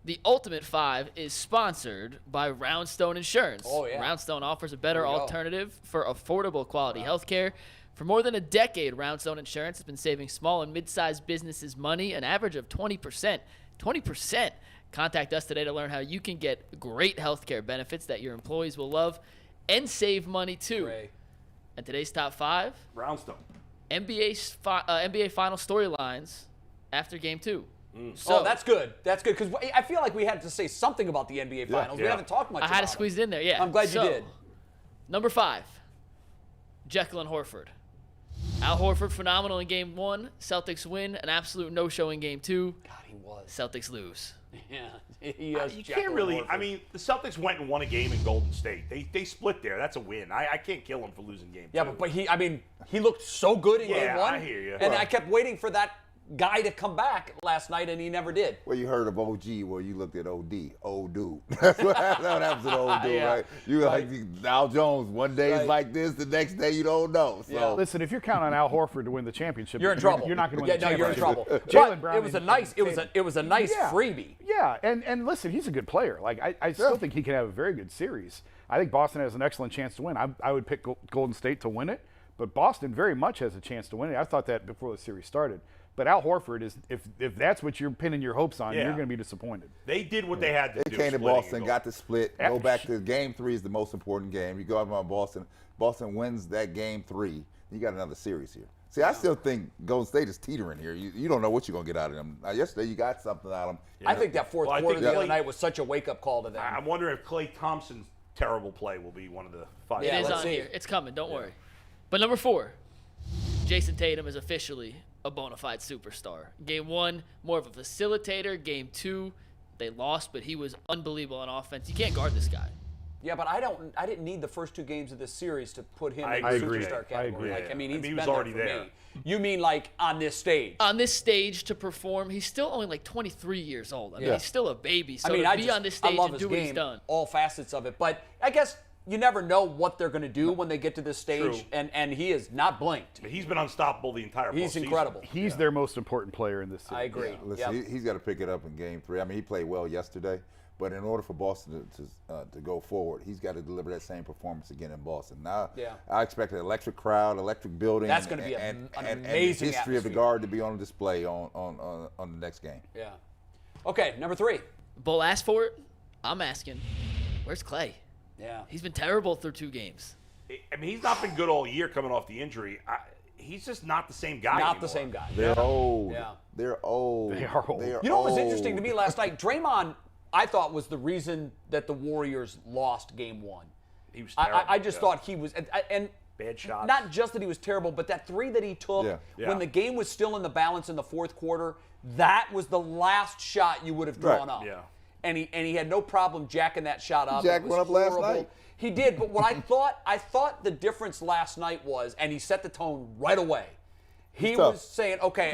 The Ultimate 5 is sponsored by Roundstone Insurance. Oh, yeah. Roundstone offers a better alternative for affordable quality health care. For more than a decade, Roundstone Insurance has been saving small and mid-sized businesses money, an average of 20%. 20%. Contact us today to learn how you can get great health care benefits that your employees will love and save money too. Ray. And today's top 5, Brownstone. NBA final storylines after Game 2. So that's good. That's good because I feel like we had to say something about the NBA Finals. We haven't talked much about it. I had to squeeze it in there, yeah. I'm glad you did. Number 5, Jekyll and Horford. Al Horford, phenomenal in Game 1. Celtics win. An absolute no-show in Game 2. God, he was. Celtics lose. Yeah. You can't really. I mean, the Celtics went and won a game in Golden State. They split there. That's a win. I can't kill him for losing Game 2. Yeah, but he looked so good in Game 1. I hear you. And I kept waiting for that guy to come back last night, and he never did. Well, you heard of OG, well, you looked at OD, old dude. That's what happens to old dude, right? You like Al Jones, one day it's like this, the next day you don't know. So Listen, if you're counting on Al Horford to win the championship, you're in trouble. You're not going to win the championship. You're in trouble. Jaylen Brown. It was a nice freebie. Yeah, and listen, he's a good player. Like I still think he can have a very good series. I think Boston has an excellent chance to win. I would pick Golden State to win it, but Boston very much has a chance to win it. I thought that before the series started. But Al Horford is, if that's what you're pinning your hopes on, you're going to be disappointed. They did what they had to do. They came to Boston, got the split. Go back to Game 3 is the most important game. You go up on Boston. Boston wins that Game 3. You got another series here. See, I still think Golden State is teetering here. You don't know what you're going to get out of them. Yesterday, you got something out of them. I think that fourth quarter the other night was such a wake-up call to them. I'm wondering if Klay Thompson's terrible play will be one of the 5. It is on here. It's coming. Don't worry. But number 4, Jason Tatum is officially a bona fide superstar. Game 1, more of a facilitator. Game 2, they lost, but he was unbelievable on offense. You can't guard this guy. Yeah, but I didn't need the first 2 games of this series to put him in the superstar category. I agree. Like, I mean, he was already there. You mean like on this stage? On this stage to perform, he's still only like 23 years old. I mean, he's still a baby. So to be on this stage and do what he's done. All facets of it. But I guess you never know what they're going to do when they get to this stage, and he is not blinked. He's been unstoppable the entire He's postseason. incredible. He's their most important player in this series. I agree. Yeah, listen, he's got to pick it up in Game 3. I mean, he played well yesterday, but in order for Boston to go forward, he's got to deliver that same performance again in Boston. Now, I expect an electric crowd, electric building. That's going to be an amazing and history of the guard to be on display on the next game. Yeah. Okay, number 3. Bull asked for it. I'm asking, where's Klay? Yeah. He's been terrible through 2 games. I mean, he's not been good all year coming off the injury. He's just not the same guy anymore. The same guy. They're old. Yeah. They're old. They are old. You know what was interesting to me last night? Draymond, I thought, was the reason that the Warriors lost Game 1. He was terrible. I just thought he was, and bad shots. Not just that he was terrible, but that 3 that he took when the game was still in the balance in the fourth quarter, that was the last shot you would have drawn up. Yeah. And he had no problem jacking that shot up. Jack went up last night. He did, but what I thought the difference last night was, and he set the tone right away. He was saying, okay,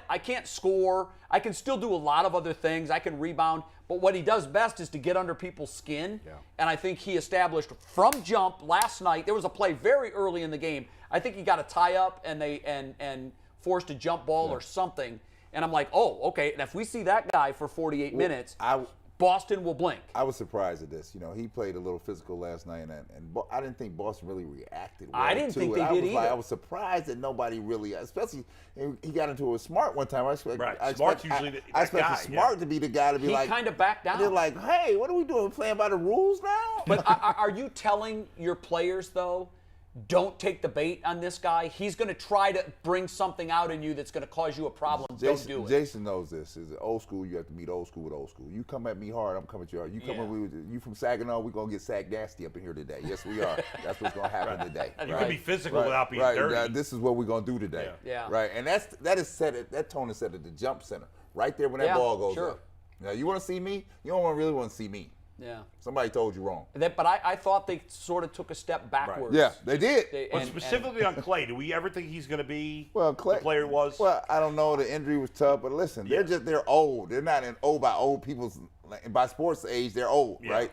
I can't score. I can still do a lot of other things. I can rebound. But what he does best is to get under people's skin. Yeah. And I think he established from jump last night. There was a play very early in the game. I think he got a tie up and forced a jump ball or something. And I'm like, oh, okay. And if we see that guy for 48 minutes, Boston will blink. I was surprised at this. You know, he played a little physical last night, and I didn't think Boston really reacted well I didn't think they did either. I was surprised that nobody really, especially he got into a Smart one time. I expect Smart to be the guy to be like. He kind of backed down. They're like, hey, what are we doing? Playing by the rules now? But are you telling your players, though, don't take the bait on this guy? He's going to try to bring something out in you that's going to cause you a problem. Don't do it. Jason knows this. Is old school. You have to meet old school with old school. You come at me hard, I'm coming at you hard. You from Saginaw, we're going to get Sag Nasty up in here today. Yes, we are. That's what's going to happen today. You can be physical without being dirty. This is what we're going to do today. Yeah. Right. And that tone is set at the jump center. Right there when that ball goes up. Now, you want to see me? You don't really want to see me. Yeah. Somebody told you wrong. But I thought they sort of took a step backwards. Right. Yeah, they did. But specifically on Klay, do we ever think he's going to be the player he was? Well, I don't know. The injury was tough, but listen, they're old. They're not by old people's, by sports age, they're old, right?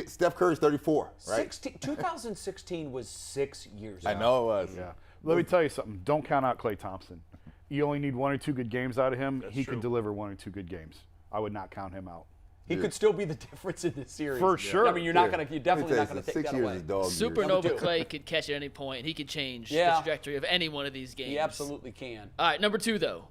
Steph Curry's 34, right? 2016 was 6 years ago. I know it was. Yeah. Let me tell you something. Don't count out Klay Thompson. You only need 1 or 2 good games out of him. He can deliver 1 or 2 good games. I would not count him out. He could still be the difference in this series. For sure. I mean, you're definitely not going to take 6 that years away. is dog years. Supernova Klay could catch at any point. He could change the trajectory of any one of these games. He absolutely can. All right, number 2, though.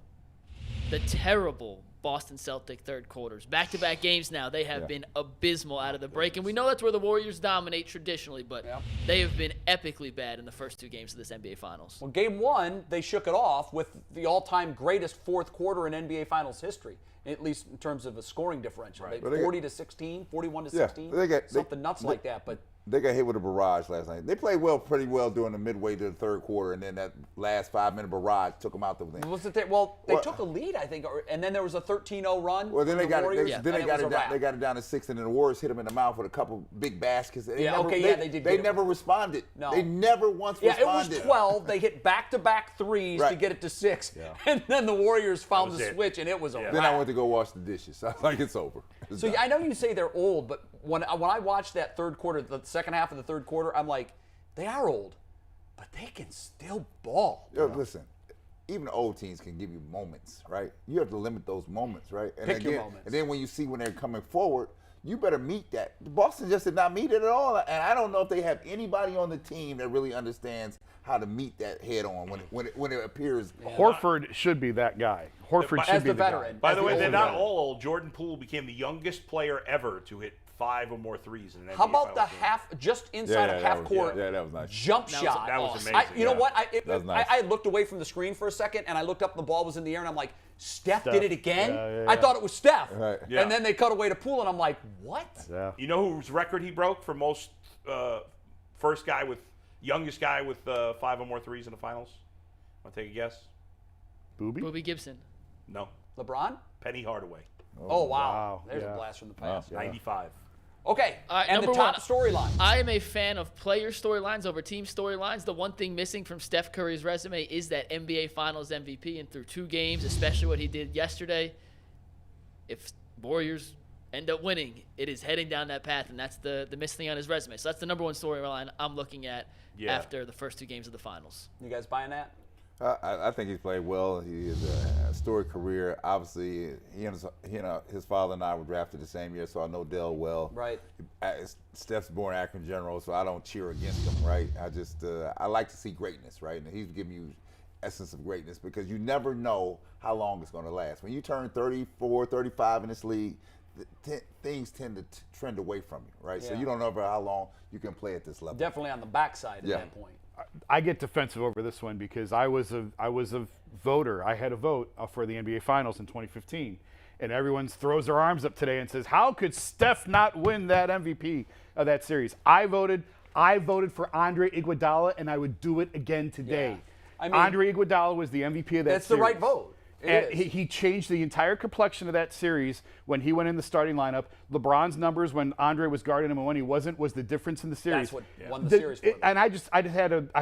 The terrible Boston Celtic third quarters. Back-to-back games now. They have been abysmal out of the break. And we know that's where the Warriors dominate traditionally, but they have been epically bad in the first 2 games of this NBA Finals. Well, game 1, they shook it off with the all-time greatest fourth quarter in NBA Finals history, at least in terms of a scoring differential. Right. 40-16, 41-16, something nuts like that. But they got hit with a barrage last night. They played pretty well during the midway to the third quarter, and then that last 5-minute barrage took them out the thing. They took a lead, I think, and then there was a 13-0 run. Well, then they got Warriors, it. They got it down to 6, and then the Warriors hit them in the mouth with a couple big baskets. They did. They never responded. No. They never once responded. It was 12. They hit back-to-back threes to get it to 6, and then the Warriors found the switch, and it was a wrap. Then I went to go wash the dishes. I was like, it's over. So I know you say they're old, but when I watched that third quarter, the second half of the third quarter, I'm like, they are old, but they can still ball. Listen, even the old teams can give you moments, right? You have to limit those moments, right? And Pick your moments. And then when you see when they're coming forward, you better meet that. Boston just did not meet it at all, and I don't know if they have anybody on the team that really understands how to meet that head on when it appears. Horford should be that guy. Horford should be the veteran. guy. By the way, they're not all old. Jordan Poole became the youngest player ever to hit 5 or more threes in an NBA How about the Finals game. half, just inside of half court? Yeah, that was nice. Jump shot. That was amazing. You know what? was nice. I looked away from the screen for a second, and I looked up, and the ball was in the air, and I'm like, Steph did it again? Yeah. I thought it was Steph. Right. Yeah. And then they cut away to Poole, and I'm like, what? Yeah. You know whose record he broke for most youngest guy with 5 or more threes in the finals? Want to take a guess? Booby Gibson. No. LeBron? Penny Hardaway. Oh, wow. Wow. There's a Yeah. blast from the past. Wow. 95. Okay, All right, and the number top 1, storyline. I am a fan of player storylines over team storylines. The one thing missing from Steph Curry's resume is that NBA Finals MVP, and through 2 games, especially what he did yesterday, if Warriors end up winning, it is heading down that path, and that's the missing thing on his resume. So that's the number 1 storyline I'm looking at after the first 2 games of the Finals. You guys buying that? I think he's played well. He has a storied career. Obviously, his father and I were drafted the same year, so I know Dell well. Right. Steph's born Akron General, so I don't cheer against him, right? I like to see greatness, right? And he's giving you essence of greatness because you never know how long it's going to last. When you turn 34, 35 in this league, things tend to trend away from you, right? So you don't know about how long you can play at this level. Definitely on the backside at that point. I get defensive over this one because I was a voter. I had a vote for the NBA Finals in 2015, and everyone throws their arms up today and says, "How could Steph not win that MVP of that series?" I voted for Andre Iguodala, and I would do it again today. Yeah. I mean, Andre Iguodala was the MVP of that series. That's the right vote. He changed the entire complexion of that series when he went in the starting lineup. LeBron's numbers when Andre was guarding him and when he wasn't was the difference in the series. That's what won the series for them. And I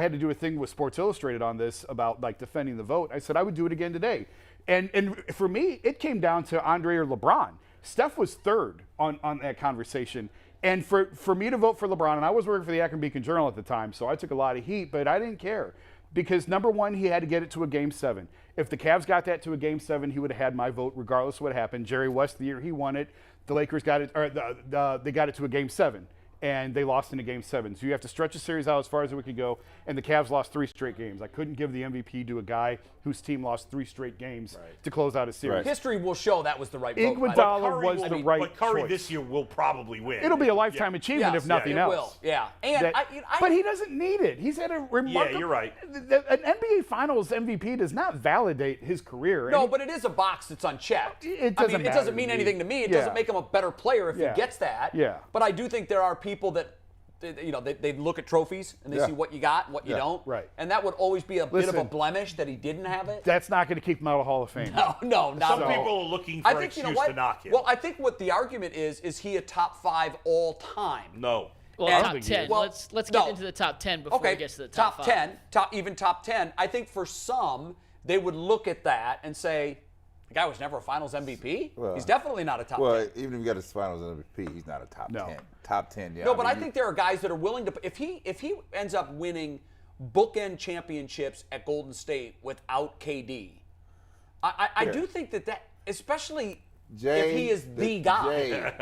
had to do a thing with Sports Illustrated on this about like defending the vote. I said I would do it again today. And for me, it came down to Andre or LeBron. Steph was third on that conversation. And for me to vote for LeBron, and I was working for the Akron Beacon Journal at the time, so I took a lot of heat, but I didn't care. Because number 1, he had to get it to a Game 7. If the Cavs got that to a Game 7, he would have had my vote regardless of what happened. Jerry West, the year he won it, the Lakers got it, or they got it to a Game 7, and they lost in a Game 7. So you have to stretch a series out as far as we could go, and the Cavs lost 3 straight games. I couldn't give the MVP to a guy whose team lost 3 straight games to close out a series. Right. History will show that was the right vote. Iguodala was the right But Curry choice. this year will probably win. It'll be a lifetime achievement if nothing it else. will. Yeah. And But he doesn't need it. He's had a remarkable. Yeah, you're right. An NBA Finals MVP does not validate his career. No, but it is a box that's unchecked. It doesn't it matter doesn't to mean me. anything to me. It Yeah. doesn't make him a better player if Yeah. he gets that. Yeah. But I do think there are people that, they look at trophies and they see what you got and what you don't. Right. And that would always be a bit of a Listen, blemish that he didn't have it. That's not going to keep him out of Hall of Fame. No, not Some at all. people are looking for I an think excuse what? to knock him. Well, I think what the argument is he a top 5 all time? No. Well, And- top 10. Well, let's no. get into the top 10 before Okay, we get to the top 5. 10, even top 10. I think for some, they would look at that and say, the guy was never a Finals MVP. Well, he's definitely not a top 10. Well, even if you got his Finals MVP, he's not a top 10. Top 10, yeah. No, but I think there are guys that are willing to. If he ends up winning bookend championships at Golden State without KD, I do think that especially if he is the guy.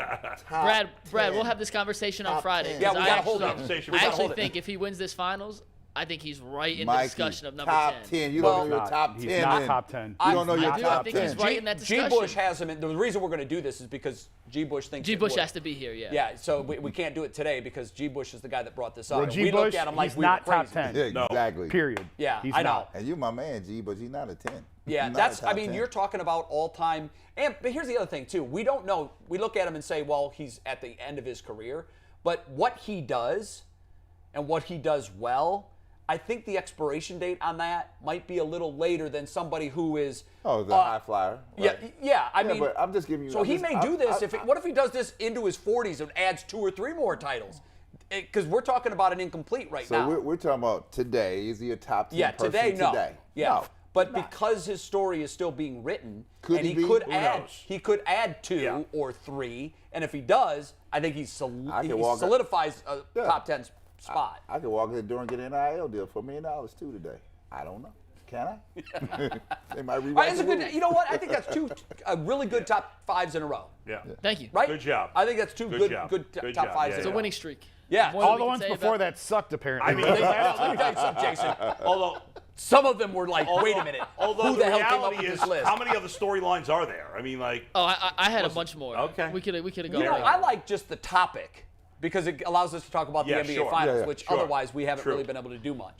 Brad, we'll have this conversation on Friday. 10. Yeah, we I got to actually- hold it. conversation. I gotta actually hold it. think if he wins this finals, I think he's right in the Mikey, discussion of number top 10. 10. You Well, don't know your top 10. He's not man. top 10. You don't know your I do. top I think 10. he's right in that G. discussion. Bush has him. The reason we're going to do this is because G. Bush thinks G. it Bush would. has to be here, yeah. Yeah, so we can't do it today because G. Bush is the guy that brought this up. Well, And G. we Bush, looked at him like he's we not were top crazy. 10. Yeah, exactly. Period. Yeah, He's I know. not. And you my man, G, but you're not a 10. Yeah, You're not that's. a top I mean, 10. you're talking about all time. But here's the other thing too. We don't know. We look at him and say, well, he's at the end of his career. But what he does, and what he does well, I think the expiration date on that might be a little later than somebody who is. Oh, the high flyer. Right. Yeah. I mean, but I'm just giving you. So he may do this. What if he does this into his 40s and adds 2 or 3 more titles? Because we're talking about an incomplete right now. So we're talking about today. Is he a top 10 Yeah, person today, no. today? Yeah, No, but not. because his story is still being written, Could and he he be? could Who add, knows? he could add 2 Yeah. or 3, and if he does, I think he solidifies a Yeah. top 10 spot. I could walk in the door and get an NIL deal for $1 million too today. I don't know. Can I? They might All right, rewrite it's the a good. rules. You know what? I think that's a really good top 5s in a row. Yeah. Thank you. Right? Good job. I think that's 2 Good good job. good Good top job. 5s Yeah, in It's a a row. winning streak. Yeah. More than All we the can ones say before about- that sucked, apparently. I mean, Let me tell you something, Jason. although Some of them were like, wait a minute, although who the the hell came up reality with is, this list? how many other storylines are there? I mean, like. Oh, I had a bunch more. Okay. We could have gone. You know, over. I like just the topic because it allows us to talk about the Yeah, NBA sure. Finals, Yeah, yeah. which Sure. otherwise we haven't True. really been able to do much.